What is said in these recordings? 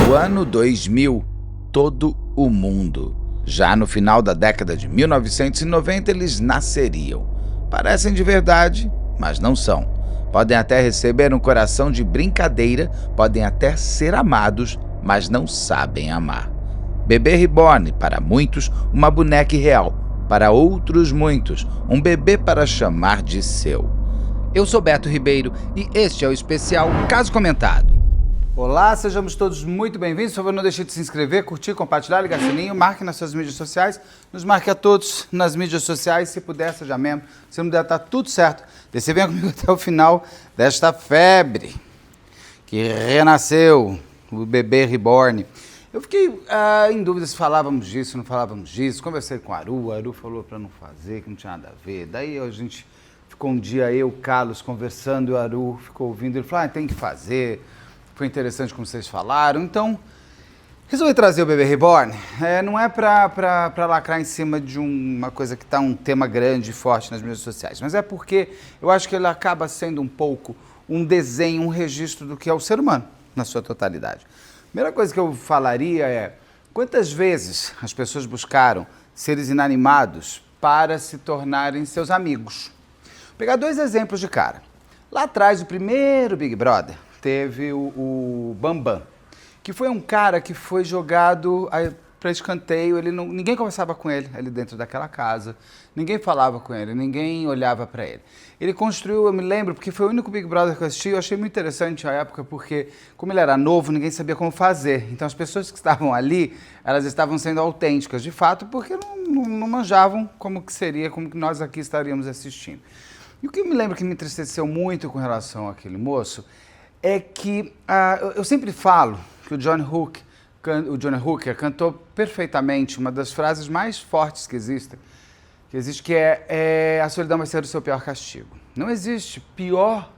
No ano 2000, todo o mundo. Já no final da década de 1990, eles nasceriam. Parecem de verdade, mas não são. Podem até receber um coração de brincadeira, podem até ser amados, mas não sabem amar. Bebê reborn, para muitos, uma boneca irreal. Para outros muitos, um bebê para chamar de seu. Eu sou Beto Ribeiro e este é o especial Caso Comentado. Olá, sejamos todos muito bem-vindos. Por favor, não deixe de se inscrever, curtir, compartilhar, ligar o sininho, marque nas suas mídias sociais. Nos marque a todos nas mídias sociais, se puder, seja membro. Se não puder, tá tudo certo. Você venha comigo até o final desta febre que renasceu, o bebê reborn. Eu fiquei em dúvida se falávamos disso, não falávamos disso. Conversei com o Aru falou para não fazer, que não tinha nada a ver. Daí a gente ficou um dia, eu, Carlos, conversando, e o Aru ficou ouvindo. Ele falou, tem que fazer. Foi interessante como vocês falaram. Então, resolvi trazer o Bebê Reborn. Não é para lacrar em cima de uma coisa que está um tema grande e forte nas mídias sociais, mas é porque eu acho que ele acaba sendo um pouco um desenho, um registro do que é o ser humano na sua totalidade. A primeira coisa que eu falaria é quantas vezes as pessoas buscaram seres inanimados para se tornarem seus amigos. Vou pegar dois exemplos de cara. Lá atrás, o primeiro Big Brother, teve o Bambam, que foi um cara que foi jogado para escanteio, ninguém conversava com ele ali dentro daquela casa, ninguém falava com ele, ninguém olhava para ele. Ele construiu, eu me lembro, porque foi o único Big Brother que eu assisti, eu achei muito interessante a época, porque como ele era novo, ninguém sabia como fazer. Então as pessoas que estavam ali, elas estavam sendo autênticas de fato, porque não manjavam como que seria, como que nós aqui estaríamos assistindo. E o que eu me lembro que me entristeceu muito com relação àquele moço, é que eu sempre falo que o Johnny Hooker cantou perfeitamente uma das frases mais fortes que existe, que é a solidão vai ser o seu pior castigo. Não existe pior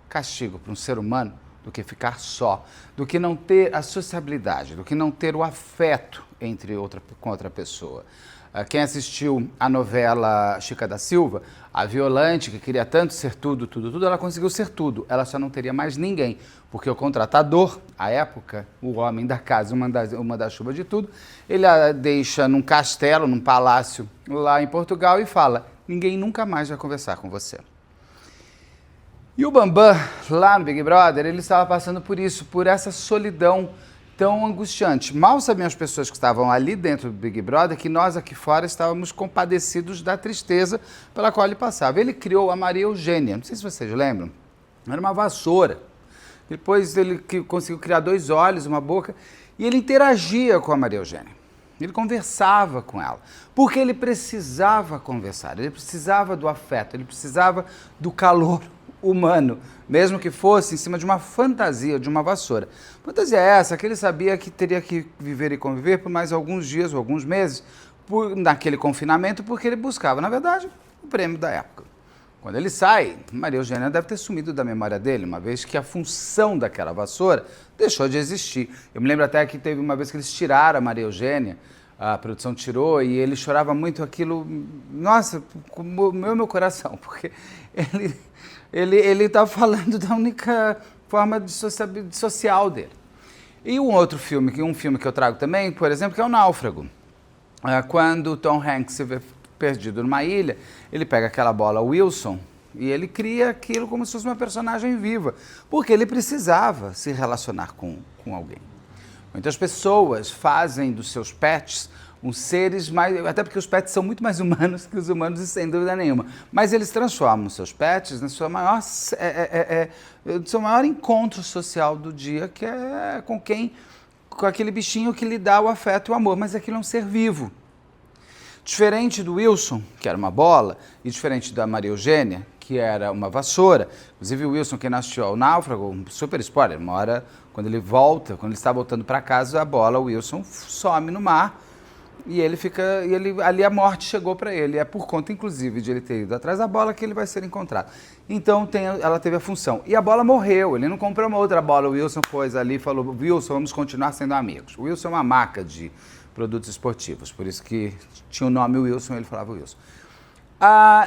castigo para um ser humano do que ficar só, do que não ter a sociabilidade, do que não ter o afeto com outra pessoa. Quem assistiu a novela Chica da Silva, a Violante, que queria tanto ser tudo, ela conseguiu ser tudo. Ela só não teria mais ninguém, porque o contratador, à época, o homem da casa, uma da chuva de tudo, ele a deixa num castelo, num palácio lá em Portugal e fala, ninguém nunca mais vai conversar com você. E o Bambam, lá no Big Brother, ele estava passando por isso, por essa solidão tão angustiante. Mal sabiam as pessoas que estavam ali dentro do Big Brother que nós aqui fora estávamos compadecidos da tristeza pela qual ele passava. Ele criou a Maria Eugênia, não sei se vocês lembram, era uma vassoura. Depois ele conseguiu criar 2 olhos, uma boca, e ele interagia com a Maria Eugênia. Ele conversava com ela, porque ele precisava conversar, ele precisava do afeto, ele precisava do calor humano, mesmo que fosse em cima de uma fantasia, de uma vassoura. Fantasia essa que ele sabia que teria que viver e conviver por mais alguns dias ou alguns meses, naquele confinamento, porque ele buscava, na verdade, o prêmio da época. Quando ele sai, Maria Eugênia deve ter sumido da memória dele, uma vez que a função daquela vassoura deixou de existir. Eu me lembro até que teve uma vez que eles tiraram a Maria Eugênia, a produção tirou, e ele chorava muito aquilo, nossa, comeu meu coração, porque ele estava falando da única forma social dele. E um filme que eu trago também, por exemplo, que é o Náufrago. Quando o Tom Hanks se vê perdido numa ilha, ele pega aquela bola Wilson e ele cria aquilo como se fosse uma personagem viva, porque ele precisava se relacionar com alguém. Muitas pessoas fazem dos seus pets uns seres mais... Até porque os pets são muito mais humanos que os humanos, sem dúvida nenhuma. Mas eles transformam os seus pets na sua maior... seu maior encontro social do dia, que é com aquele bichinho que lhe dá o afeto e o amor. Mas aquilo é um ser vivo. Diferente do Wilson, que era uma bola, e diferente da Maria Eugênia, que era uma vassoura. Inclusive o Wilson, quem assistiu ao Náufrago, um super spoiler, uma hora, quando ele está voltando para casa, a bola, o Wilson, some no mar, e ali a morte chegou para ele. É por conta, inclusive, de ele ter ido atrás da bola que ele vai ser encontrado. Então, ela teve a função. E a bola morreu, ele não comprou uma outra bola. O Wilson pôs ali e falou, Wilson, vamos continuar sendo amigos. O Wilson é uma marca de produtos esportivos, por isso que tinha o nome Wilson, ele falava Wilson.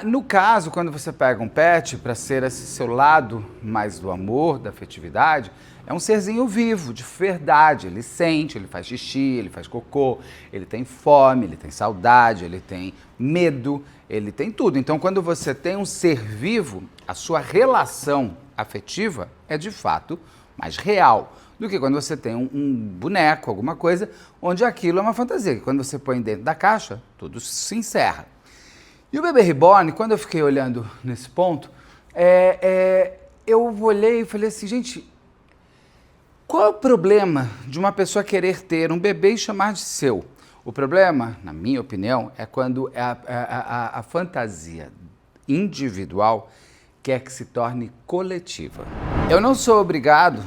No caso, quando você pega um pet para ser esse seu lado mais do amor, da afetividade, é um serzinho vivo, de verdade. Ele sente, ele faz xixi, ele faz cocô, ele tem fome, ele tem saudade, ele tem medo, ele tem tudo. Então, quando você tem um ser vivo, a sua relação afetiva é de fato mais real do que quando você tem um boneco, alguma coisa, onde aquilo é uma fantasia. Quando você põe dentro da caixa, tudo se encerra. E o bebê reborn, quando eu fiquei olhando nesse ponto, eu olhei e falei assim, gente, qual é o problema de uma pessoa querer ter um bebê e chamar de seu? O problema, na minha opinião, é quando a fantasia individual quer que se torne coletiva. Eu não sou obrigado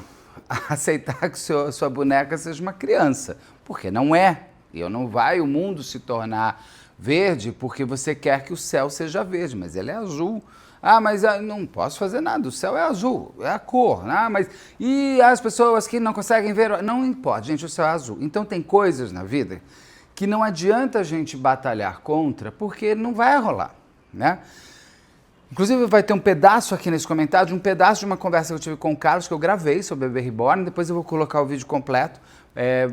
a aceitar que sua boneca seja uma criança, porque não é. E não vai o mundo se tornar verde porque você quer que o céu seja verde, mas ele é azul. Mas não posso fazer nada, o céu é azul, é a cor. E as pessoas que não conseguem ver, não importa, gente, o céu é azul. Então tem coisas na vida que não adianta a gente batalhar contra, porque não vai rolar, né? Inclusive vai ter um pedaço aqui nesse comentário, um pedaço de uma conversa que eu tive com o Carlos, que eu gravei sobre o bebê reborn, depois eu vou colocar o vídeo completo,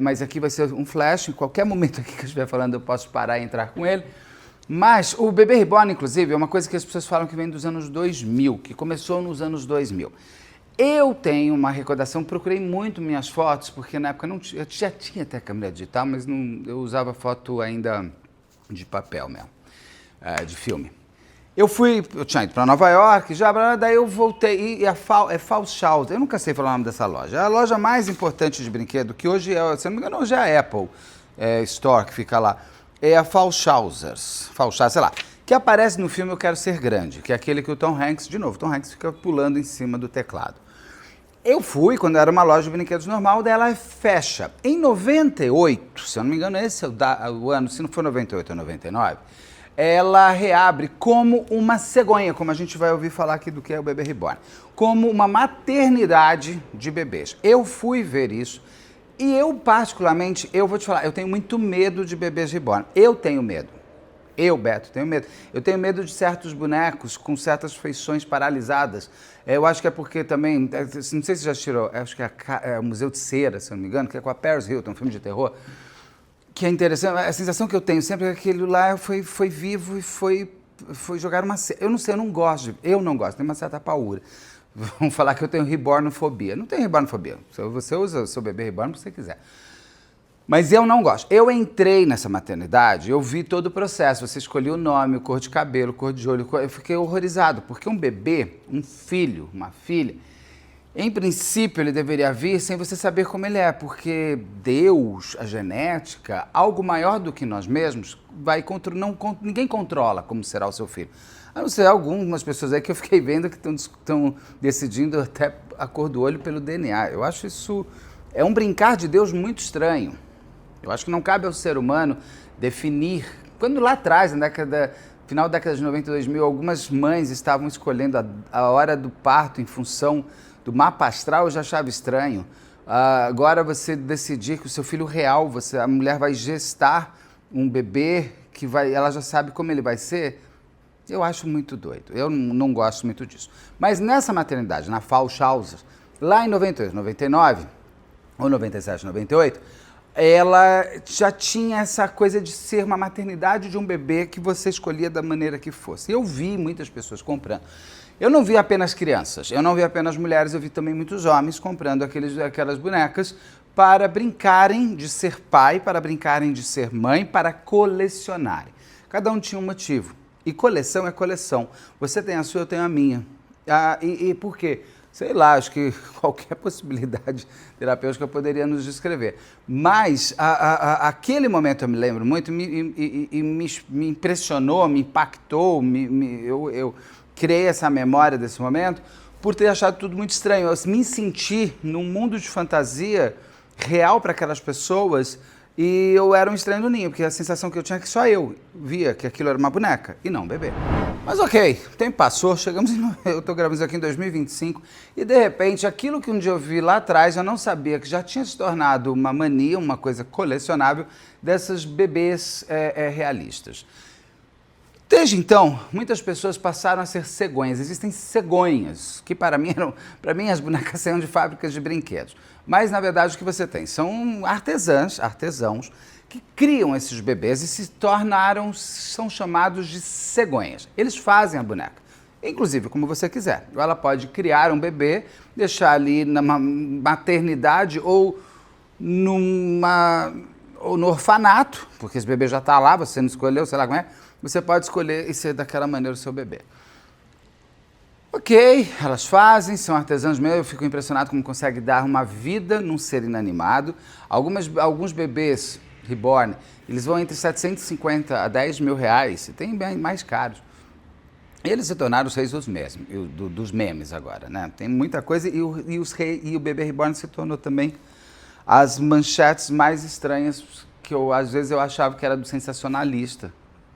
mas aqui vai ser um flash, em qualquer momento aqui que eu estiver falando eu posso parar e entrar com ele. Mas o bebê reborn, inclusive, é uma coisa que as pessoas falam que vem dos anos 2000, que começou nos anos 2000. Eu tenho uma recordação, procurei muito minhas fotos, porque na época eu já tinha até câmera digital, mas eu usava foto ainda de papel mesmo, de filme. Eu tinha ido para Nova York, daí eu voltei, e é Fauschhaus, eu nunca sei falar o nome dessa loja. É a loja mais importante de brinquedo, que hoje se não me engano, hoje é a Apple Store, que fica lá. É a Fauschhausers, sei lá, que aparece no filme Eu Quero Ser Grande, que é aquele que o Tom Hanks, de novo, Tom Hanks fica pulando em cima do teclado. Eu fui quando era uma loja de brinquedos normal, daí ela fecha. Em 98, se eu não me engano, esse é o ano, se não for 98 ou 99, ela reabre como uma cegonha, como a gente vai ouvir falar aqui do que é o bebê reborn, como uma maternidade de bebês. Eu fui ver isso e eu, particularmente, eu vou te falar, eu tenho muito medo de bebês reborn. Eu tenho medo. Eu, Beto, tenho medo. Eu tenho medo de certos bonecos com certas feições paralisadas. Eu acho que é porque também, não sei se já tirou, acho que é o Museu de Cera, se eu não me engano, que é com a Paris Hilton, um filme de terror, que é interessante, a sensação que eu tenho sempre é que aquele lá foi vivo e foi jogar uma... Eu não sei, eu não gosto, tem uma certa paura. Vão falar que eu tenho rebornofobia. Não tenho rebornofobia, você usa o seu bebê reborn se você quiser. Mas eu não gosto. Eu entrei nessa maternidade, eu vi todo o processo, você escolhia o nome, cor de cabelo, cor de olho, eu fiquei horrorizado, porque um bebê, um filho, uma filha, em princípio, ele deveria vir sem você saber como ele é, porque Deus, a genética, algo maior do que nós mesmos, ninguém controla como será o seu filho. A não ser algumas pessoas aí que eu fiquei vendo que estão decidindo até a cor do olho pelo DNA. Eu acho isso é um brincar de Deus muito estranho. Eu acho que não cabe ao ser humano definir. Quando lá atrás, final da década de 90, 2000, algumas mães estavam escolhendo a hora do parto em função do mapa astral, eu já achava estranho. Agora você decidir que o seu filho real, a mulher vai gestar um bebê que ela já sabe como ele vai ser, eu acho muito doido. Eu não gosto muito disso. Mas nessa maternidade, na Fauschhausers, lá em 98, 99, ou 97, 98, ela já tinha essa coisa de ser uma maternidade de um bebê que você escolhia da maneira que fosse. Eu vi muitas pessoas comprando. Eu não vi apenas crianças, eu não vi apenas mulheres, eu vi também muitos homens comprando aquelas bonecas para brincarem de ser pai, para brincarem de ser mãe, para colecionarem. Cada um tinha um motivo. E coleção é coleção. Você tem a sua, eu tenho a minha. E por quê? Sei lá, acho que qualquer possibilidade terapêutica poderia nos descrever. Mas aquele momento eu me lembro muito e me impressionou, me impactou, eu criei essa memória desse momento por ter achado tudo muito estranho. Eu me senti num mundo de fantasia real para aquelas pessoas e eu era um estranho no ninho, porque a sensação que eu tinha é que só eu via que aquilo era uma boneca e não um bebê. Mas ok, o tempo passou, eu estou gravando isso aqui em 2025 e de repente aquilo que um dia eu vi lá atrás eu não sabia que já tinha se tornado uma mania, uma coisa colecionável dessas bebês realistas. Desde então, muitas pessoas passaram a ser cegonhas. Existem cegonhas, que para mim as bonecas saíam de fábricas de brinquedos. Mas, na verdade, o que você tem são artesãos, que criam esses bebês e são chamados de cegonhas. Eles fazem a boneca, inclusive como você quiser. Ela pode criar um bebê, deixar ali na maternidade ou no orfanato, porque esse bebê já está lá, você não escolheu, sei lá como é. Você pode escolher e ser daquela maneira o seu bebê. Ok, elas fazem, são artesãs mesmo, eu fico impressionado como consegue dar uma vida num ser inanimado. Alguns bebês reborn, eles vão entre 750 a 10 mil reais, e tem bem mais caros. Eles se tornaram os reis dos memes agora, né? Tem muita coisa e o bebê reborn se tornou também as manchetes mais estranhas que às vezes eu achava que era do sensacionalista.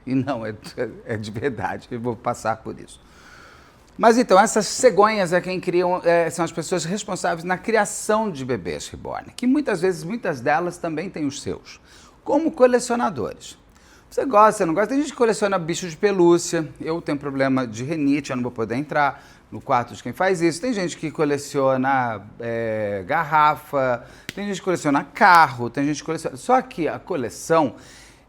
E não, é de verdade, eu vou passar por isso. Mas então, essas cegonhas são as pessoas responsáveis na criação de bebês reborn, que muitas delas também têm os seus, como colecionadores. Você gosta, não gosta? Tem gente que coleciona bichos de pelúcia, eu tenho problema de rinite, eu não vou poder entrar no quarto de quem faz isso. Tem gente que coleciona garrafa, tem gente que coleciona carro, tem gente que coleciona... Só que a coleção,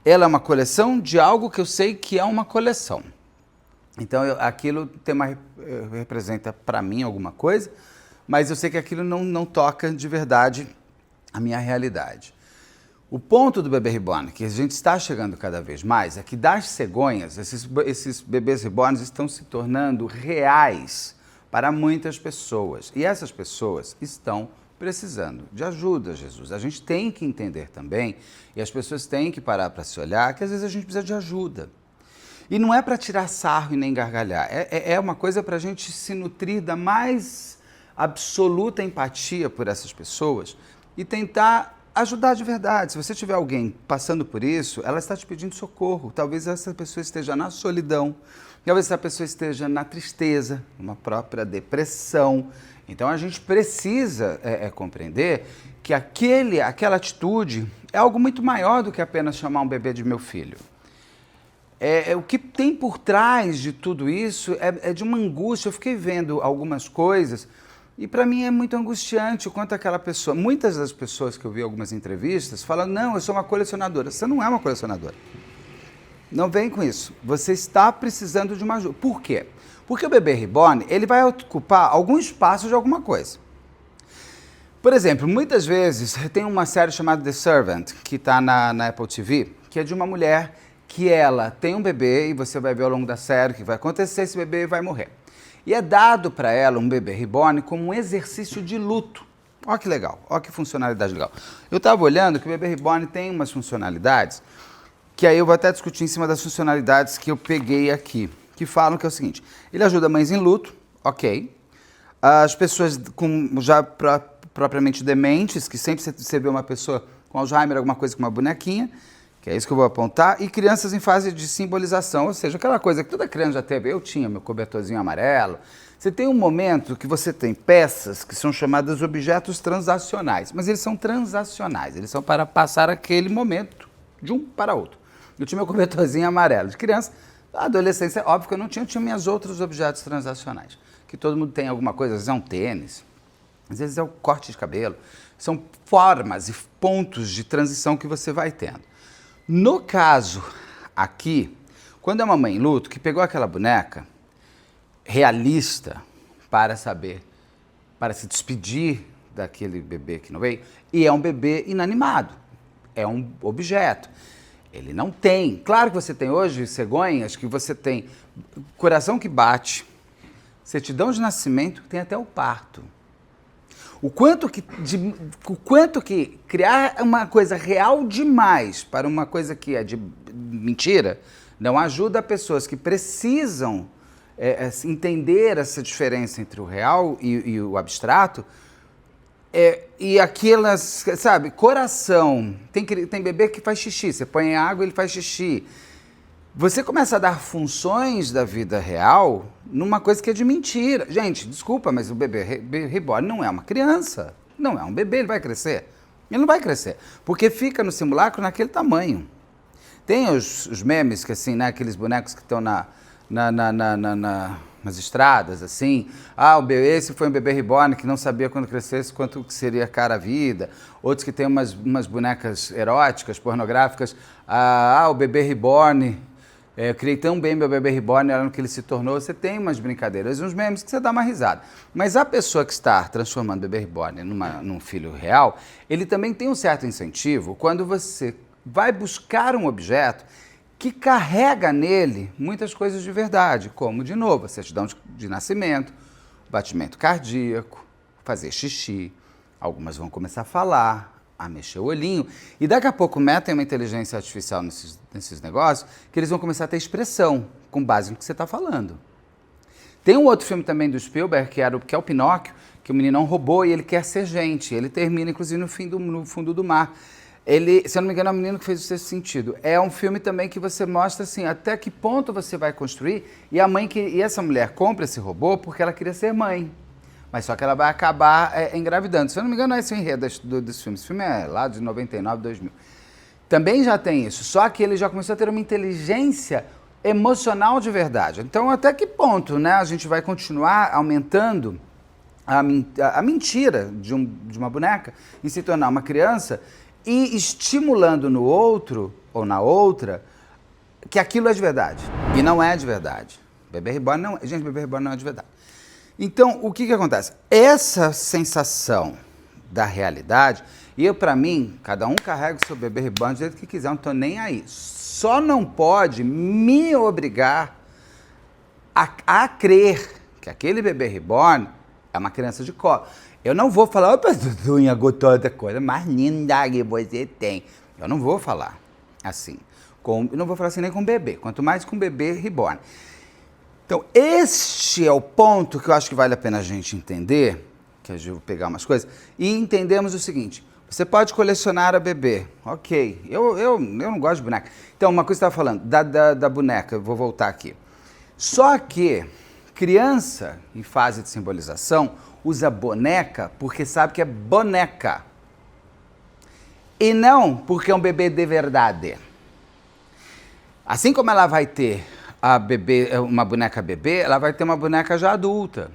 ela é uma coleção de algo que eu sei que é uma coleção. Então, aquilo representa para mim alguma coisa, mas eu sei que aquilo não toca de verdade a minha realidade. O ponto do bebê reborn, que a gente está chegando cada vez mais, é que das cegonhas, esses bebês reborns estão se tornando reais para muitas pessoas. E essas pessoas estão precisando de ajuda, Jesus. A gente tem que entender também, e as pessoas têm que parar para se olhar, que às vezes a gente precisa de ajuda. E não é para tirar sarro e nem gargalhar, é uma coisa para a gente se nutrir da mais absoluta empatia por essas pessoas e tentar ajudar de verdade. Se você tiver alguém passando por isso, ela está te pedindo socorro. Talvez essa pessoa esteja na solidão, talvez essa pessoa esteja na tristeza, numa própria depressão. Então a gente precisa compreender que aquela atitude é algo muito maior do que apenas chamar um bebê de meu filho. O que tem por trás de tudo isso é de uma angústia. Eu fiquei vendo algumas coisas e para mim é muito angustiante o quanto aquela pessoa... Muitas das pessoas que eu vi algumas entrevistas falam, não, eu sou uma colecionadora. Você não é uma colecionadora. Não vem com isso. Você está precisando de uma ajuda. Por quê? Porque o bebê reborn, ele vai ocupar algum espaço de alguma coisa. Por exemplo, muitas vezes tem uma série chamada The Servant, que está na Apple TV, que é de uma mulher que ela tem um bebê e você vai ver ao longo da série o que vai acontecer, esse bebê vai morrer. E é dado para ela um bebê reborn como um exercício de luto. Olha que legal, olha que funcionalidade legal. Eu estava olhando que o bebê reborn tem umas funcionalidades, que aí eu vou até discutir em cima das funcionalidades que eu peguei aqui, que falam que é o seguinte, ele ajuda mães em luto, ok. As pessoas já propriamente dementes, que sempre você vê uma pessoa com Alzheimer, alguma coisa com uma bonequinha, que é isso que eu vou apontar, e crianças em fase de simbolização, ou seja, aquela coisa que toda criança já teve. Eu tinha meu cobertorzinho amarelo. Você tem um momento que você tem peças que são chamadas objetos transacionais, mas eles são transacionais, eles são para passar aquele momento de um para outro. Eu tinha meu cobertorzinho amarelo de criança, na adolescência, óbvio que eu não tinha, eu tinha meus outros objetos transacionais, que todo mundo tem alguma coisa, às vezes é um tênis, às vezes é o corte de cabelo, são formas e pontos de transição que você vai tendo. No caso aqui, quando é uma mãe em luto que pegou aquela boneca realista para se despedir daquele bebê que não veio, e é um bebê inanimado, é um objeto. Ele não tem. Claro que você tem hoje cegonhas que você tem coração que bate, certidão de nascimento, tem até o parto. O quanto que criar uma coisa real demais para uma coisa que é de mentira não ajuda pessoas que precisam entender essa diferença entre o real e o abstrato. E aquelas, sabe, coração, tem bebê que faz xixi, você põe água e ele faz xixi. Você começa a dar funções da vida real numa coisa que é de mentira. Gente, desculpa, mas o bebê reborn não é uma criança. Não é um bebê, ele vai crescer. Ele não vai crescer, porque fica no simulacro naquele tamanho. Tem os memes, que assim, né? Aqueles bonecos que estão nas estradas, assim. Esse foi um bebê reborn que não sabia quando crescesse quanto que seria cara a vida. Outros que tem umas bonecas eróticas, pornográficas. O bebê reborn, eu criei tão bem meu bebê reborn, era no que ele se tornou. Você tem umas brincadeiras, uns memes que você dá uma risada. Mas a pessoa que está transformando o bebê reborn num filho real, ele também tem um certo incentivo quando você vai buscar um objeto que carrega nele muitas coisas de verdade, como, de novo, a certidão de nascimento, batimento cardíaco, fazer xixi. Algumas vão começar a falar, a mexer o olhinho, e daqui a pouco metem uma inteligência artificial nesses negócios, que eles vão começar a ter expressão, com base no que você está falando. Tem um outro filme também do Spielberg, que é o Pinóquio, que o menino é um robô e ele quer ser gente. Ele termina, inclusive, no fundo do mar. Ele, se eu não me engano, é um menino que fez o Sexto Sentido. É um filme também que você mostra assim, até que ponto você vai construir, e essa mulher compra esse robô porque ela queria ser mãe. Mas só que ela vai acabar engravidando. Se eu não me engano, esse é o enredo desse filme. Esse filme é lá de 99, 2000. Também já tem isso, só que ele já começou a ter uma inteligência emocional de verdade. Então, até que ponto, né, a gente vai continuar aumentando a mentira de uma boneca em se tornar uma criança e estimulando no outro ou na outra que aquilo é de verdade. E não é de verdade. Bebê reborn não é. Gente, bebê reborn não é de verdade. Então, o que acontece? Essa sensação da realidade, para mim, cada um carrega o seu bebê reborn do jeito que quiser, não estou nem aí. Só não pode me obrigar a crer que aquele bebê reborn é uma criança de colo. Eu não vou falar, opa, Duduinha, toda coisa mais linda que você tem. Eu não vou falar assim. Eu não vou falar assim nem com bebê, quanto mais com bebê reborn. Então, este é o ponto que eu acho que vale a pena a gente entender, que eu vou pegar umas coisas, e entendemos o seguinte: você pode colecionar a bebê, ok, eu não gosto de boneca. Então, uma coisa que você estava falando, da boneca, eu vou voltar aqui. Só que criança, em fase de simbolização, usa boneca porque sabe que é boneca. E não porque é um bebê de verdade. Assim como ela vai ter uma boneca bebê, ela vai ter uma boneca já adulta.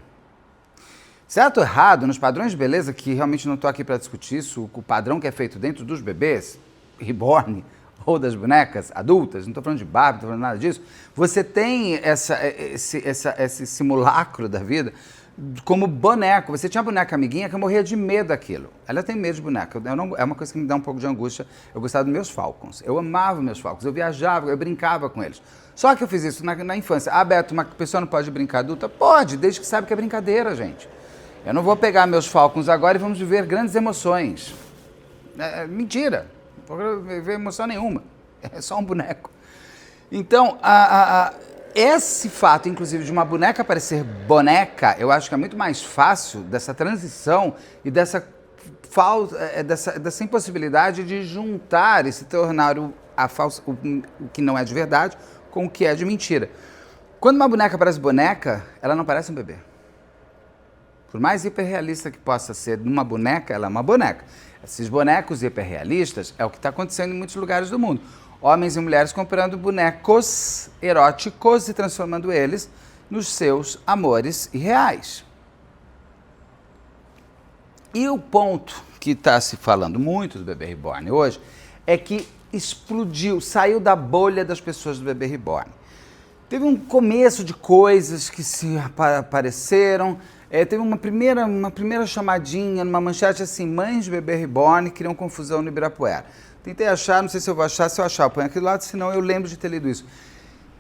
Certo ou errado, nos padrões de beleza, que realmente não estou aqui para discutir isso, o padrão que é feito dentro dos bebês, reborn, ou das bonecas adultas, não estou falando de Barbie, não estou falando nada disso, você tem esse simulacro da vida como boneco. Você tinha uma boneca amiguinha que eu morria de medo daquilo. Ela tem medo de boneca. É uma coisa que me dá um pouco de angústia. Eu gostava dos meus Falcons. Eu amava meus Falcons. Eu viajava, eu brincava com eles. Só que eu fiz isso na infância. Beto, uma pessoa não pode brincar adulta? Pode, desde que sabe que é brincadeira, gente. Eu não vou pegar meus Falcons agora e vamos viver grandes emoções. Mentira. Não vou viver emoção nenhuma. É só um boneco. Então, esse fato, inclusive, de uma boneca parecer boneca, eu acho que é muito mais fácil dessa transição e dessa impossibilidade de juntar e se tornar o que não é de verdade com o que é de mentira. Quando uma boneca parece boneca, ela não parece um bebê. Por mais hiperrealista que possa ser uma boneca, ela é uma boneca. Esses bonecos hiperrealistas é o que está acontecendo em muitos lugares do mundo. Homens e mulheres comprando bonecos eróticos e transformando eles nos seus amores irreais. E o ponto que está se falando muito do bebê reborn hoje é que explodiu, saiu da bolha das pessoas do bebê reborn. Teve um começo de coisas que se apareceram, teve uma primeira chamadinha numa manchete assim: mães de bebê reborn criam confusão no Ibirapuera. Tentei achar, não sei se eu vou achar, se eu achar eu ponho aqui do lado, senão eu lembro de ter lido isso.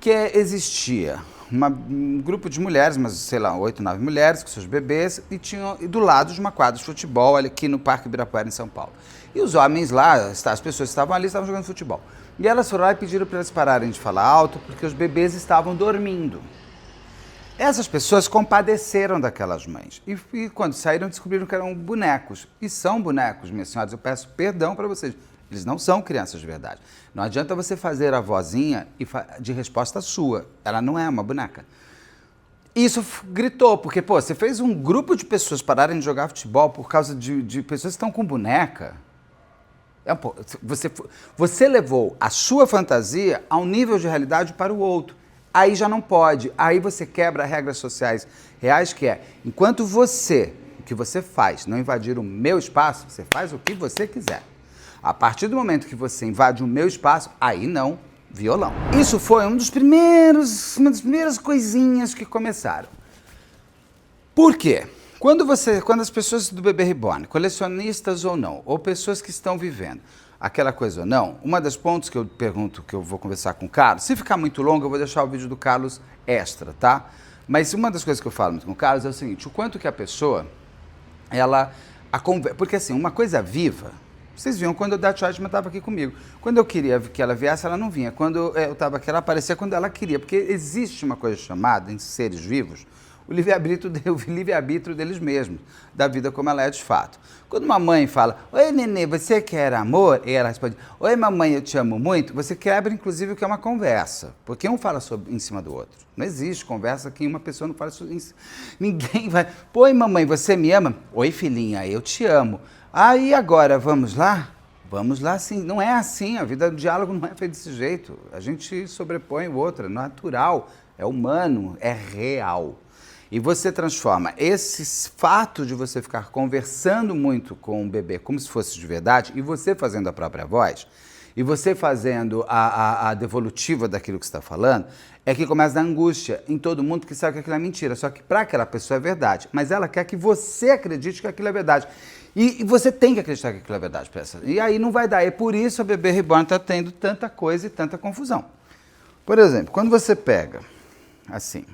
Que existia um grupo de mulheres, mas sei lá, 8, 9 mulheres com seus bebês, e do lado de uma quadra de futebol aqui no Parque Ibirapuera, em São Paulo. E os homens lá, as pessoas que estavam ali, estavam jogando futebol. E elas foram lá e pediram para eles pararem de falar alto, porque os bebês estavam dormindo. Essas pessoas compadeceram daquelas mães. E quando saíram, descobriram que eram bonecos. E são bonecos, minhas senhoras, eu peço perdão para vocês. Eles não são crianças de verdade. Não adianta você fazer a vozinha de resposta sua. Ela não é uma boneca. Isso gritou, porque, você fez um grupo de pessoas pararem de jogar futebol por causa de pessoas que estão com boneca. Você levou a sua fantasia a um nível de realidade para o outro. Aí já não pode. Aí você quebra regras sociais reais, que é, enquanto o que você faz, não invadir o meu espaço, você faz o que você quiser. A partir do momento que você invade o meu espaço, aí não, violão. Isso foi uma das primeiras coisinhas que começaram. Por quê? Quando as pessoas do Bebê Reborn, colecionistas ou não, ou pessoas que estão vivendo aquela coisa ou não, uma das pontos que eu pergunto, que eu vou conversar com o Carlos, se ficar muito longo, eu vou deixar o vídeo do Carlos extra, tá? Mas uma das coisas que eu falo muito com o Carlos é o seguinte, o quanto que a pessoa, porque assim, uma coisa viva, vocês viam quando o Dati Weidman estava aqui comigo. Quando eu queria que ela viesse, ela não vinha. Quando eu estava aqui, ela aparecia quando ela queria, porque existe uma coisa chamada, em seres vivos, o livre-arbítrio deles mesmos, da vida como ela é de fato. Quando uma mãe fala, oi nenê, você quer amor? E ela responde, oi mamãe, eu te amo muito, você quebra inclusive o que é uma conversa, porque um fala em cima do outro. Não existe conversa que uma pessoa não fala sobre isso. Ninguém vai, oi mamãe, você me ama? Oi filhinha, eu te amo. Aí agora, vamos lá? Vamos lá sim. Não é assim, a vida do diálogo não é feita desse jeito. A gente sobrepõe o outro, é natural, é humano, é real. E você transforma esse fato de você ficar conversando muito com o bebê como se fosse de verdade, e você fazendo a própria voz, e você fazendo a devolutiva daquilo que você está falando, é que começa a dar angústia em todo mundo que sabe que aquilo é mentira. Só que para aquela pessoa é verdade, mas ela quer que você acredite que aquilo é verdade. E você tem que acreditar que aquilo é verdade. E aí não vai dar. É por isso a Bebê Reborn está tendo tanta coisa e tanta confusão. Por exemplo, quando você pega assim...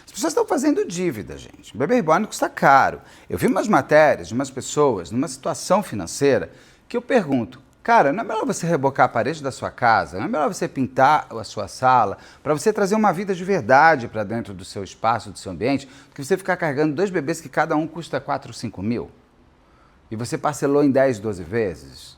As pessoas estão fazendo dívida, gente. O Bebê Reborn custa caro. Eu vi umas matérias de umas pessoas numa situação financeira que eu pergunto, cara, não é melhor você rebocar a parede da sua casa? Não é melhor você pintar a sua sala para você trazer uma vida de verdade para dentro do seu espaço, do seu ambiente, do que você ficar carregando 2 bebês que cada um custa 4 ou 5 mil? E você parcelou em 10, 12 vezes?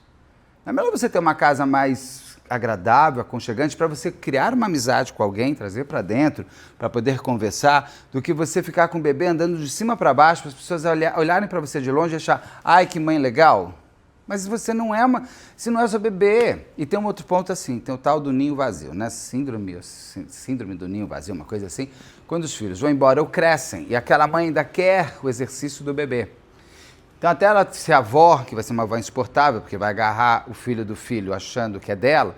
Não é melhor você ter uma casa mais agradável, aconchegante, para você criar uma amizade com alguém, trazer para dentro, para poder conversar, do que você ficar com o bebê andando de cima para baixo, para as pessoas olharem para você de longe e achar, ai, que mãe legal. Mas você não é se não é seu bebê. E tem um outro ponto assim, tem o tal do ninho vazio, né? Síndrome do ninho vazio, uma coisa assim, quando os filhos vão embora ou crescem, e aquela mãe ainda quer o exercício do bebê. Então, até ela ser avó, que vai ser uma avó insuportável, porque vai agarrar o filho do filho achando que é dela,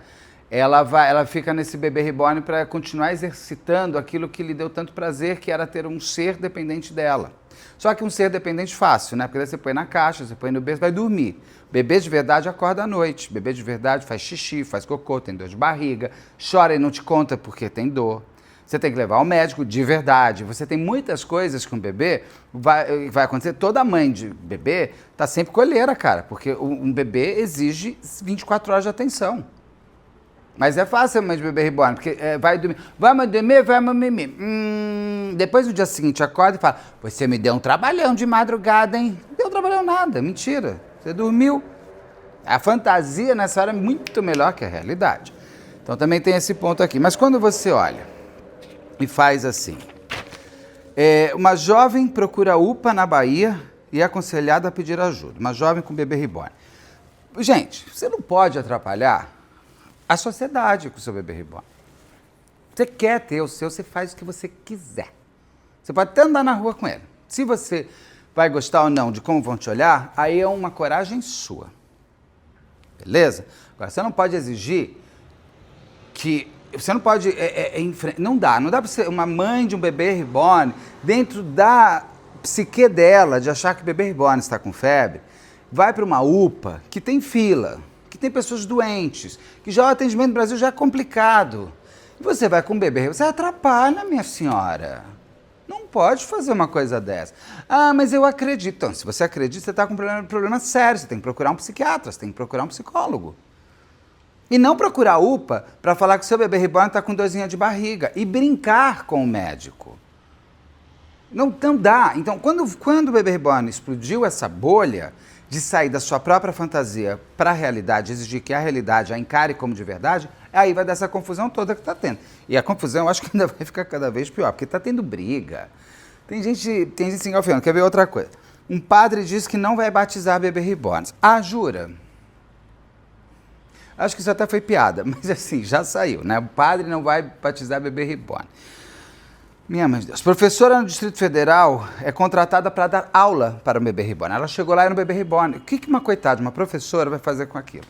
ela fica nesse Bebê Reborn para continuar exercitando aquilo que lhe deu tanto prazer, que era ter um ser dependente dela. Só que um ser dependente fácil, né? Porque daí você põe na caixa, você põe no berço, vai dormir. Bebê de verdade acorda à noite. Bebê de verdade faz xixi, faz cocô, tem dor de barriga, chora e não te conta porque tem dor. Você tem que levar ao médico de verdade. Você tem muitas coisas com o bebê, vai acontecer. Toda mãe de bebê está sempre colheira, cara, porque um bebê exige 24 horas de atenção. Mas é fácil a mãe de Bebê Reborn, porque vai dormir, vamos dormir, vamos mimir. Depois no dia seguinte acorda e fala, você me deu um trabalhão de madrugada, hein? Não deu trabalhão nada, mentira. Você dormiu. A fantasia nessa hora é muito melhor que a realidade. Então também tem esse ponto aqui. Mas quando você olha e faz assim, uma jovem procura UPA na Bahia e é aconselhada a pedir ajuda. Uma jovem com Bebê Reborn. Gente, você não pode atrapalhar a sociedade com o seu Bebê Reborn. Você quer ter o seu, você faz o que você quiser. Você pode até andar na rua com ele. Se você vai gostar ou não de como vão te olhar, aí é uma coragem sua. Beleza? Agora, você não pode exigir que... Você não pode... Não dá para ser uma mãe de um Bebê Reborn, dentro da psique dela, de achar que o Bebê Reborn está com febre, vai para uma UPA que tem fila, que tem pessoas doentes, que já o atendimento no Brasil já é complicado. E você vai com um bebê, você atrapalha, minha senhora. Não pode fazer uma coisa dessa. Ah, mas eu acredito. Então, se você acredita, você está com um problema sério. Você tem que procurar um psiquiatra, você tem que procurar um psicólogo. E não procurar UPA para falar que o seu Bebê Reborn está com dorzinha de barriga. E brincar com o médico. Não dá. Então, quando o Bebê Reborn explodiu essa bolha de sair da sua própria fantasia para a realidade, exigir que a realidade a encare como de verdade, aí vai dar essa confusão toda que está tendo. E a confusão eu acho que ainda vai ficar cada vez pior, porque está tendo briga. Tem gente se engalfinhando. Quer ver outra coisa? Um padre diz que não vai batizar Bebê Reborn. Ah, jura? Acho que isso até foi piada, mas assim, já saiu, né? O padre não vai batizar bebê reborn. Minha mãe de Deus. Professora no Distrito Federal é contratada para dar aula para o bebê reborn. Ela chegou lá e era um bebê reborn. O que uma coitada, uma professora vai fazer com aquilo?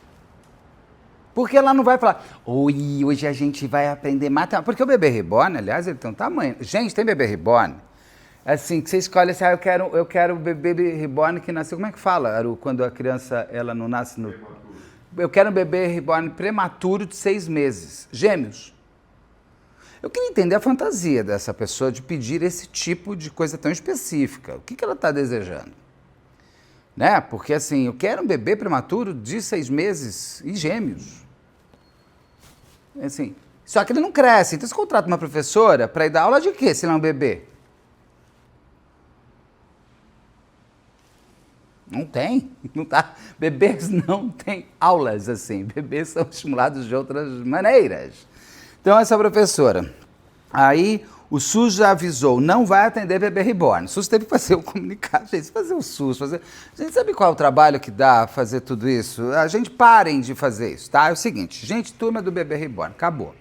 Porque ela não vai falar, oi, hoje a gente vai aprender matemática. Porque o bebê reborn, aliás, ele tem um tamanho. Gente, tem bebê reborn? Assim, que você escolhe assim, eu quero o bebê reborn que nasceu. Como é que fala, Aru, quando a criança, ela não nasce no... Eu quero um bebê reborn prematuro de 6 meses. Gêmeos. Eu queria entender a fantasia dessa pessoa de pedir esse tipo de coisa tão específica. O que ela está desejando? Né? Porque assim, eu quero um bebê prematuro de 6 meses e gêmeos. Assim, só que ele não cresce. Então você contrata uma professora para ir dar aula de quê, se não é um bebê? Não tem. Não tá. Bebês não têm aulas assim. Bebês são estimulados de outras maneiras. Então, essa professora, aí o SUS já avisou, não vai atender bebê reborn. O SUS teve que fazer o comunicado, gente, fazer o SUS, fazer... A gente sabe qual é o trabalho que dá fazer tudo isso? A gente parem de fazer isso, tá? É o seguinte, gente, turma do bebê reborn, acabou.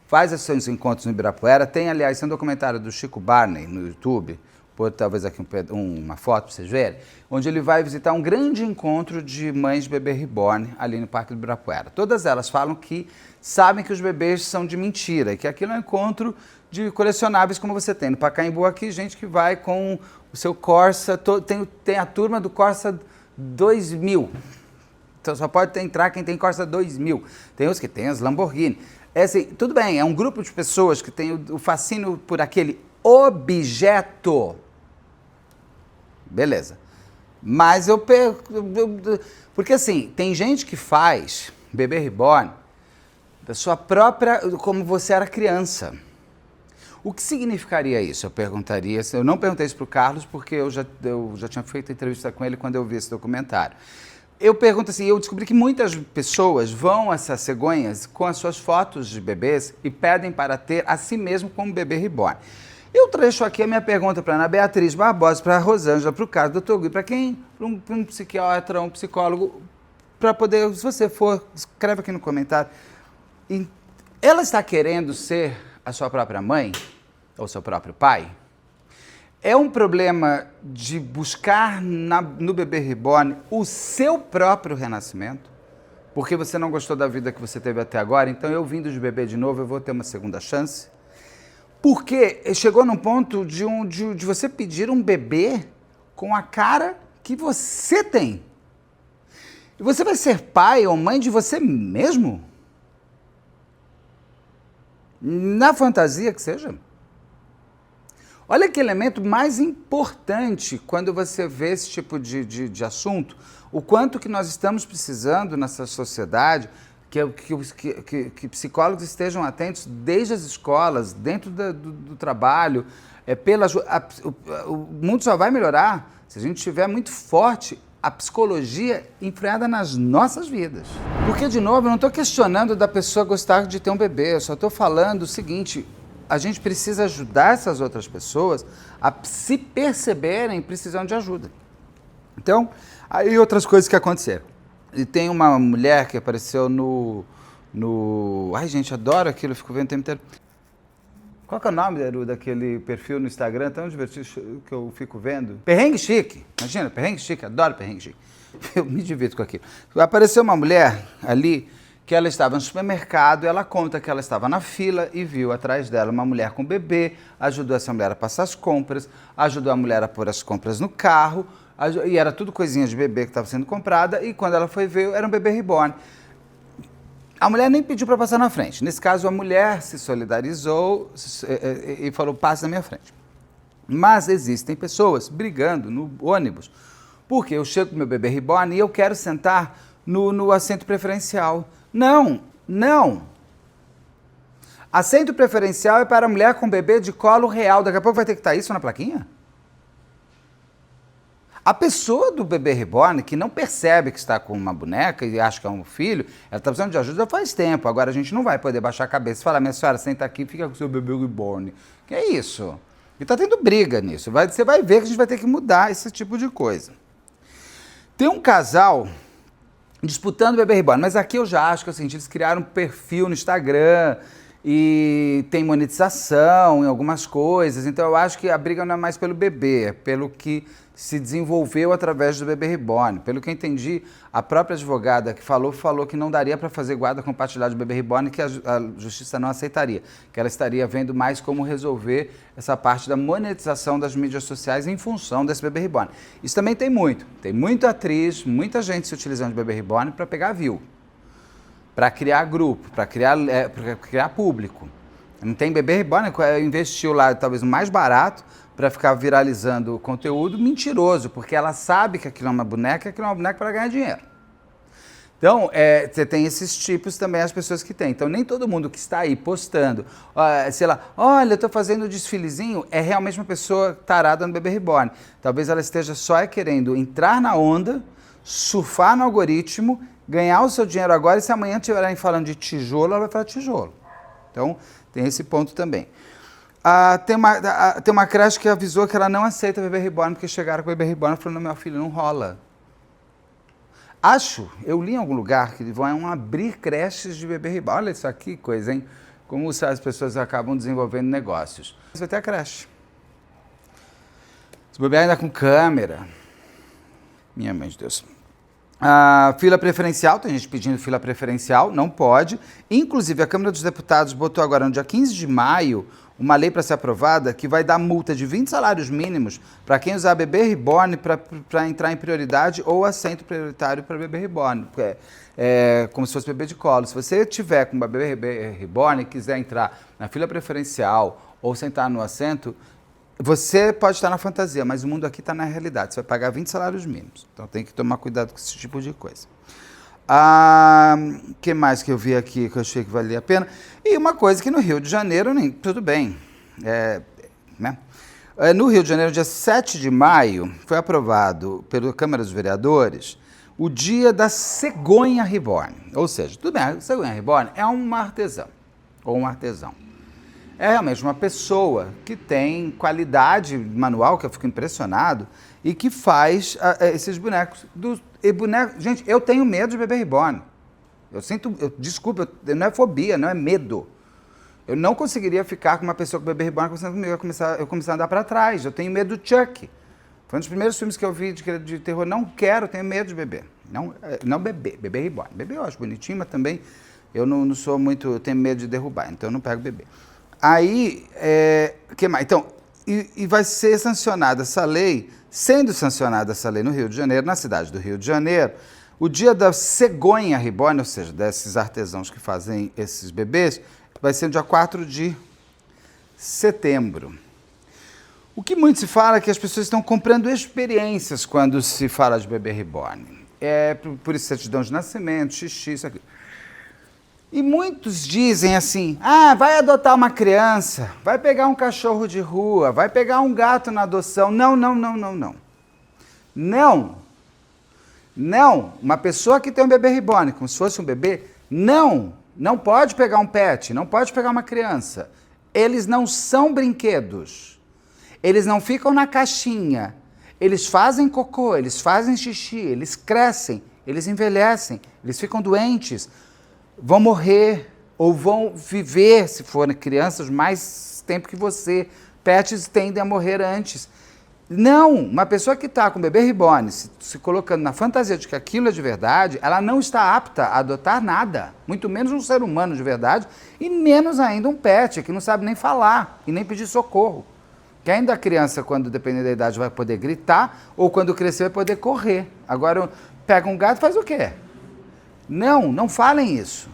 Faz os seus encontros no Ibirapuera, tem, aliás, um documentário do Chico Barney no YouTube, pôr talvez aqui uma foto para vocês verem, onde ele vai visitar um grande encontro de mães de bebê reborn ali no Parque do Ibirapuera. Todas elas falam que sabem que os bebês são de mentira, que aquilo é um encontro de colecionáveis como você tem no Pacaembu aqui, gente que vai com o seu Corsa, tem a turma do Corsa 2000, então só pode entrar quem tem Corsa 2000, tem os que tem as Lamborghini. É assim, tudo bem, é um grupo de pessoas que tem o fascínio por aquele objeto. Beleza. Mas porque assim, tem gente que faz bebê reborn da sua própria, como você era criança. O que significaria isso? Eu perguntaria, eu não perguntei isso para o Carlos, porque eu já tinha feito entrevista com ele quando eu vi esse documentário. Eu pergunto assim, eu descobri que muitas pessoas vão a essas cegonhas com as suas fotos de bebês e pedem para ter a si mesmo como bebê reborn. Eu deixo aqui a minha pergunta para a Ana Beatriz Barbosa, para a Rosângela, para o Carlos, doutor Gui, para quem? Para um psiquiatra, um psicólogo, para poder, se você for, escreve aqui no comentário. Ela está querendo ser a sua própria mãe ou seu próprio pai? É um problema de buscar no bebê reborn o seu próprio renascimento? Porque você não gostou da vida que você teve até agora, então eu vindo de bebê de novo, eu vou ter uma segunda chance? Porque chegou num ponto de você pedir um bebê com a cara que você tem. E você vai ser pai ou mãe de você mesmo? Na fantasia que seja. Olha que elemento mais importante quando você vê esse tipo de assunto, o quanto que nós estamos precisando nessa sociedade, que psicólogos estejam atentos desde as escolas, dentro do trabalho, o mundo só vai melhorar se a gente estiver muito forte a psicologia enfreada nas nossas vidas. Porque, de novo, eu não estou questionando da pessoa gostar de ter um bebê, eu só estou falando o seguinte, a gente precisa ajudar essas outras pessoas a se perceberem precisando de ajuda. Então, aí outras coisas que aconteceram. E tem uma mulher que apareceu Ai, gente, adoro aquilo, eu fico vendo o tempo inteiro. Qual que é o nome, Aru, daquele perfil no Instagram tão divertido que eu fico vendo? Perrengue Chique. Imagina, Perrengue Chique, adoro Perrengue Chique. Eu me divirto com aquilo. Apareceu uma mulher ali que ela estava no supermercado, ela conta que ela estava na fila e viu atrás dela uma mulher com bebê, ajudou essa mulher a passar as compras, ajudou a mulher a pôr as compras no carro, e era tudo coisinha de bebê que estava sendo comprada, e quando ela foi ver, era um bebê reborn. A mulher nem pediu para passar na frente. Nesse caso, a mulher se solidarizou e falou, passe na minha frente. Mas existem pessoas brigando no ônibus, porque eu chego com meu bebê reborn e eu quero sentar no assento preferencial. Não, não. Assento preferencial é para a mulher com bebê de colo real. Daqui a pouco vai ter que estar isso na plaquinha? A pessoa do bebê reborn, que não percebe que está com uma boneca e acha que é um filho, ela está precisando de ajuda faz tempo. Agora a gente não vai poder baixar a cabeça e falar, minha senhora, senta aqui e fica com o seu bebê reborn. Que é isso? E está tendo briga nisso. Você vai ver que a gente vai ter que mudar esse tipo de coisa. Tem um casal disputando o bebê reborn. Mas aqui eu já acho que assim, eles criaram um perfil no Instagram e tem monetização em algumas coisas. Então eu acho que a briga não é mais pelo bebê, é pelo que se desenvolveu através do bebê reborn. Pelo que eu entendi, a própria advogada que falou que não daria para fazer guarda compartilhada do bebê reborn, que a justiça não aceitaria, que ela estaria vendo mais como resolver essa parte da monetização das mídias sociais em função desse bebê reborn. Isso também tem muita atriz, muita gente se utilizando de bebê reborn para pegar view, para criar grupo, para criar público. Não tem bebê reborn, investiu lá talvez no mais barato para ficar viralizando o conteúdo mentiroso, porque ela sabe que aquilo é uma boneca, aquilo é uma boneca para ganhar dinheiro. Então, você tem esses tipos também, as pessoas que têm. Então, nem todo mundo que está aí postando, sei lá, olha, eu estou fazendo um desfilezinho, é realmente uma pessoa tarada no bebê reborn. Talvez ela esteja só querendo entrar na onda, surfar no algoritmo, ganhar o seu dinheiro agora, e se amanhã estiverem falando de tijolo, ela vai falar tijolo. Então, tem esse ponto também. Tem uma creche que avisou que ela não aceita bebê reborn, porque chegaram com o bebê reborn e falaram, não, meu filho, não rola. Eu li em algum lugar que vão abrir creches de bebê reborn. Olha isso aqui, coisa, hein? Como as pessoas acabam desenvolvendo negócios. Você vai ter a creche. Se bobear ainda com câmera. Minha mãe de Deus. Fila preferencial, tem gente pedindo fila preferencial, não pode. Inclusive, a Câmara dos Deputados botou agora, no dia 15 de maio, uma lei para ser aprovada que vai dar multa de 20 salários mínimos para quem usar bebê reborn para entrar em prioridade ou assento prioritário para bebê reborn. Como se fosse bebê de colo. Se você tiver com bebê reborn e quiser entrar na fila preferencial ou sentar no assento, você pode estar na fantasia, mas o mundo aqui está na realidade. Você vai pagar 20 salários mínimos. Então tem que tomar cuidado com esse tipo de coisa. O que mais que eu vi aqui que eu achei que valia a pena? E uma coisa que no Rio de Janeiro, tudo bem. Né? No Rio de Janeiro, dia 7 de maio, foi aprovado pela Câmara dos Vereadores o dia da cegonha reborn. Ou seja, tudo bem, a cegonha reborn é um artesão ou um artesão. É realmente uma pessoa que tem qualidade manual, que eu fico impressionado, e que faz esses bonecos. Gente, eu tenho medo de bebê reborn. Desculpa, não é fobia, não é medo. Eu não conseguiria ficar com uma pessoa com bebê reborn conversando comigo, eu começar a andar para trás. Eu tenho medo do Chuck. Foi um dos primeiros filmes que eu vi de terror. Não quero, tenho medo de bebê. Não bebê reborn. Bebê eu acho bonitinho, mas também eu não sou muito, eu tenho medo de derrubar, então eu não pego bebê. Aí, que mais? Então, e vai ser sancionada essa lei, sendo sancionada essa lei no Rio de Janeiro, na cidade do Rio de Janeiro, o dia da cegonha reborn, ou seja, desses artesãos que fazem esses bebês, vai ser no dia 4 de setembro. O que muito se fala é que as pessoas estão comprando experiências quando se fala de bebê reborn. Por isso, certidão de nascimento, xixi, isso aqui. E muitos dizem assim, vai adotar uma criança, vai pegar um cachorro de rua, vai pegar um gato na adoção. Não. Não. Uma pessoa que tem um bebê reborn, como se fosse um bebê, não pode pegar um pet, não pode pegar uma criança. Eles não são brinquedos. Eles não ficam na caixinha. Eles fazem cocô, eles fazem xixi, eles crescem, eles envelhecem, eles ficam doentes. Vão morrer ou vão viver, se forem crianças, mais tempo que você. Pets tendem a morrer antes. Não, uma pessoa que está com bebê reborn, se colocando na fantasia de que aquilo é de verdade, ela não está apta a adotar nada, muito menos um ser humano de verdade, e menos ainda um pet, que não sabe nem falar e nem pedir socorro. Que ainda a criança, quando depender da idade, vai poder gritar, ou quando crescer vai poder correr. Agora, pega um gato e faz o quê? Não falem isso.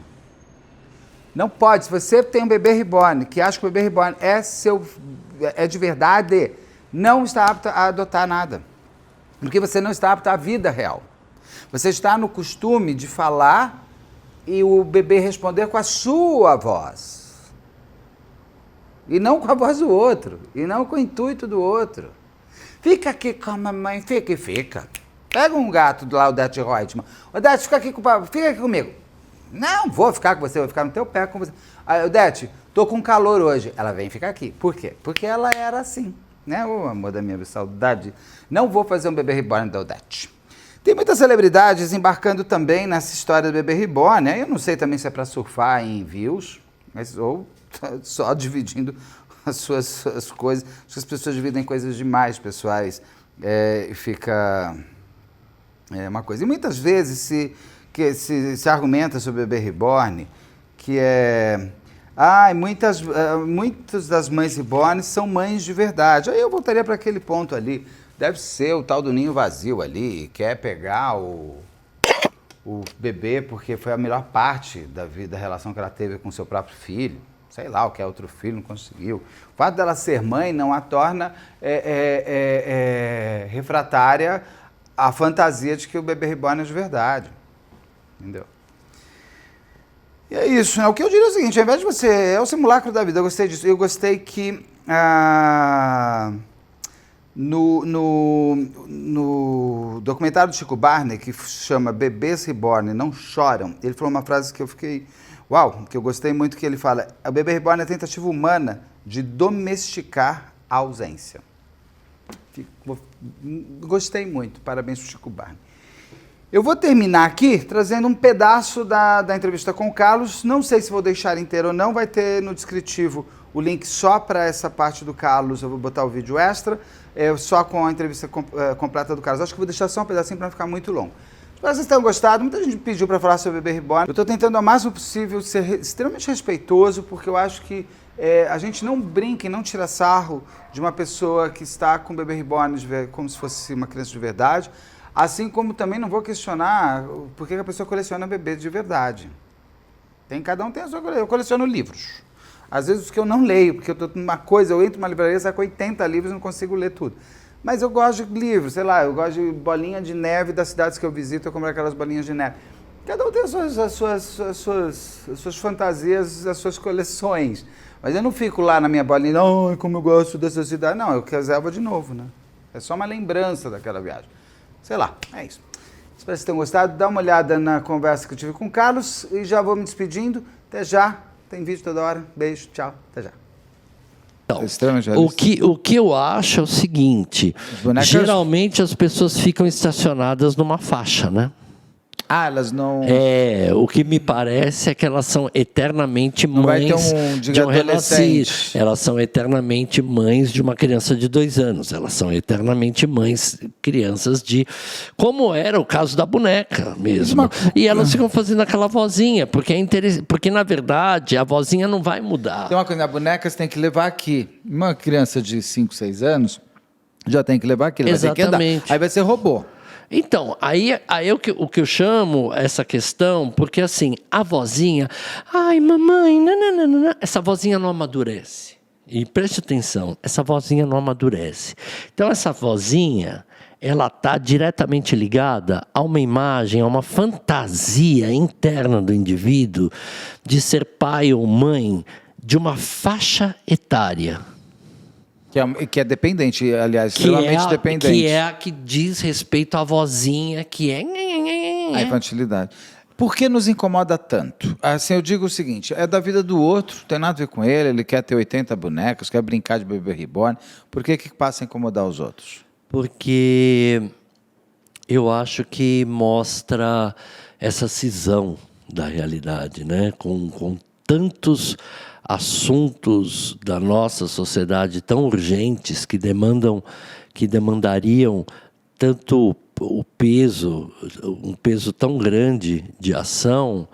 Não pode. Se você tem um bebê reborn, que acha que o bebê reborn é de verdade, não está apto a adotar nada. Porque você não está apto à vida real. Você está no costume de falar e o bebê responder com a sua voz. E não com a voz do outro. E não com o intuito do outro. Fica aqui com a mamãe, fica. Pega um gato do lá, o Odete Reutemann. Odete, fica aqui comigo. Não, vou ficar com você, vou ficar no teu pé com você. Odete, tô com calor hoje. Ela vem ficar aqui. Por quê? Porque ela era assim, né? Ô, amor da minha saudade. Não vou fazer um bebê reborn da Odete. Tem muitas celebridades embarcando também nessa história do bebê reborn, né? Eu não sei também se é para surfar em views, mas, ou só dividindo as coisas. Acho que as pessoas dividem coisas demais pessoais e fica uma coisa. E muitas vezes se argumenta sobre o bebê reborn que muitas das mães reborn são mães de verdade. Aí eu voltaria para aquele ponto ali. Deve ser o tal do ninho vazio ali, quer pegar o bebê porque foi a melhor parte da relação que ela teve com seu próprio filho. Sei lá, o que é outro filho, não conseguiu. O fato dela ser mãe não a torna refratária à fantasia de que o bebê reborn é de verdade. Entendeu? E é isso, né? O que eu diria é o seguinte, ao invés de você... É o simulacro da vida, eu gostei disso. Eu gostei que... No documentário do Chico Barney, que chama Bebês Reborn Não Choram, ele falou uma frase que eu fiquei... Uau, que eu gostei muito, que ele fala: o bebê reborn é a tentativa humana de domesticar a ausência. Gostei muito, parabéns para o Chico Barney. Eu vou terminar aqui trazendo um pedaço da entrevista com o Carlos. Não sei se vou deixar inteiro ou não, vai ter no descritivo o link só para essa parte do Carlos, eu vou botar o vídeo extra, só com a entrevista completa do Carlos. Acho que vou deixar só um pedacinho para não ficar muito longo. Espero que vocês tenham gostado. Muita gente pediu para falar sobre o bebê reborn. Eu estou tentando ao máximo possível ser extremamente respeitoso, porque eu acho que a gente não brinca e não tira sarro de uma pessoa que está com o bebê reborn como se fosse uma criança de verdade, assim como também não vou questionar por que a pessoa coleciona bebês de verdade. Cada um tem a sua coleção. Eu coleciono livros. Às vezes os que eu não leio, porque eu estou numa coisa, eu entro numa livraria, saio com 80 livros e não consigo ler tudo. Mas eu gosto de livros, sei lá, eu gosto de bolinha de neve das cidades que eu visito, eu compro aquelas bolinhas de neve. Cada um tem as suas fantasias, as suas coleções. Mas eu não fico lá na minha bolinha, não, como eu gosto dessa cidade. Não, eu reservo de novo, né? É só uma lembrança daquela viagem. Sei lá, é isso. Espero que vocês tenham gostado. Dá uma olhada na conversa que eu tive com o Carlos e já vou me despedindo. Até já. Tem vídeo toda hora. Beijo, tchau, até já. Então, o que eu acho é o seguinte, geralmente as pessoas ficam estacionadas numa faixa, né? Ah, elas não... O que me parece é que elas são eternamente mães de um renascido. Elas são eternamente mães de uma criança de 2 anos. Elas são eternamente crianças de... Como era o caso da boneca mesmo. E elas ficam fazendo aquela vozinha, porque na verdade a vozinha não vai mudar. Tem uma coisa, na boneca você tem que levar aqui. Uma criança de 5, 6 anos já tem que levar aqui. Exatamente. Aí vai ser robô. Então, aí o que eu chamo essa questão, porque assim, a vozinha, ai mamãe, nananana, essa vozinha não amadurece. E preste atenção, essa vozinha não amadurece. Então essa vozinha, ela está diretamente ligada a uma imagem, a uma fantasia interna do indivíduo de ser pai ou mãe de uma faixa etária. Que é dependente, aliás, extremamente dependente. Que é a que diz respeito à vozinha, que é... A infantilidade. Por que nos incomoda tanto? Assim, eu digo o seguinte, é da vida do outro, não tem nada a ver com ele quer ter 80 bonecas, quer brincar de bebê reborn. Por que passa a incomodar os outros? Porque eu acho que mostra essa cisão da realidade, né? Com tantos assuntos da nossa sociedade tão urgentes que demandariam tanto um peso tão grande de ação.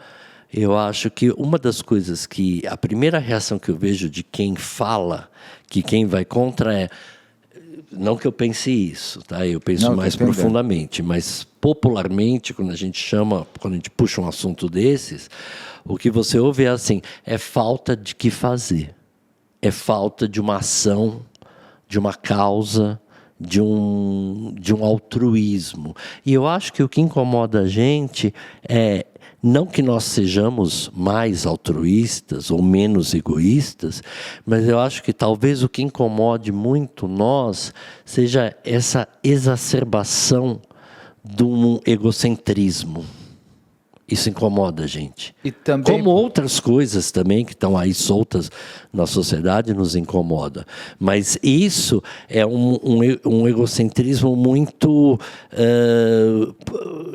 Eu acho que uma das coisas a primeira reação que eu vejo de quem fala, que quem vai contra é, não que eu pense isso, tá? Eu penso mais profundamente, mas popularmente, quando a gente puxa um assunto desses, o que você ouve é assim, é falta de que fazer, é falta de uma ação, de uma causa, de um altruísmo. E eu acho que o que incomoda a gente é não que nós sejamos mais altruístas ou menos egoístas, mas eu acho que talvez o que incomode muito nós seja essa exacerbação de um egocentrismo. Isso incomoda a gente. E também... Como outras coisas também que estão aí soltas na sociedade nos incomoda. Mas isso é um egocentrismo muito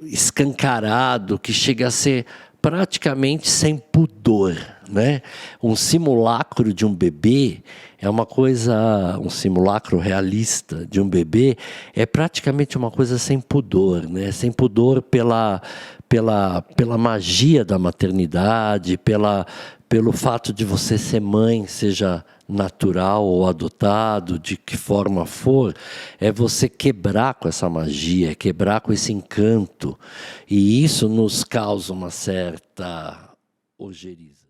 escancarado, que chega a ser praticamente sem pudor, né? Um simulacro de um bebê é uma coisa, um simulacro realista de um bebê é praticamente uma coisa sem pudor, né? Sem pudor pela magia da maternidade, pelo fato de você ser mãe, seja natural ou adotado, de que forma for, é você quebrar com essa magia, quebrar com esse encanto. E isso nos causa uma certa ojeriza.